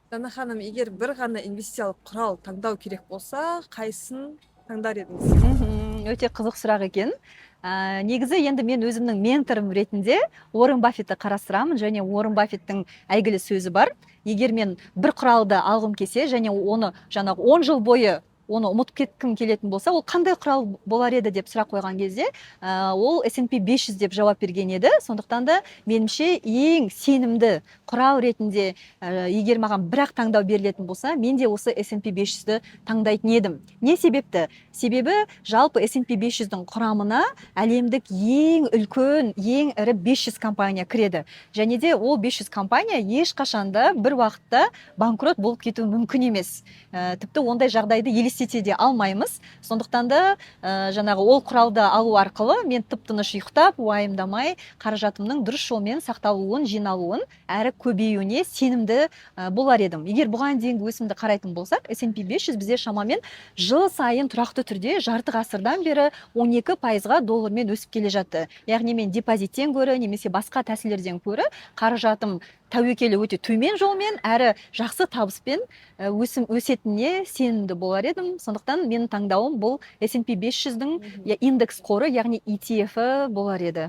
Дана ханым, егер бір ғана инвестициялық құрал таңдау керек болса, қайсысын таңдар едіңіз? Өте қызық сұрақ екен. Негізі енді мен өзімнің менторым ретінде Уоррен Баффетті қарастырамын, және Уоррен Баффеттің әйгілі сөзі бар. Егер мен бір құралды алғым келсе, және оны жаңағы 10 жыл бойы оны ұмытып кеткім келетін болса, ол қандай құрал болар еді деп сұрақ қойған кезде, ол S&P 500 деп жауап берген еді. Сондықтан да меніңше ең сенімді құрал ретінде, егер маған бірақ таңдау берілетін болса, мен де осы S&P 500-ді таңдайтын едім. Не себепті? Себебі жалпы S&P 500-дің құрамына әлемдік ең үлкен, ең ірі 500 компания кіреді. Және де ол 500 компания ешқашанда бір уақытта банкрот болып кетуі мүмкін емес. Тіпті ондай жағдайды елестете де алмаймыз. Сондықтан да жаңағы ол құралды алу арқылы мен тып-тыныш ұйықтап, уайымдамай, қаражатымның дұрыс жолмен сақталуын, жиналуын, әрі көбеюіне сенімді болар едім. Егер бұған дейінгі өсімді қарайтын болсақ, S&P 500 бізде шамамен жыл сайын тұрақты түрде жарты ғасырдан бері 12%-ға доллармен өсіп келе жатты. Яғни мен депозиттен гөрі немесе басқа тәсілдерден гөрі қаражатым тәуекелі өте төмен жолмен әрі жақсы табыспен өсетініне сенімді болар едім. Сондықтан менің таңдауым бұл S&P 500-дің индекс қоры, яғни ETF болар еді.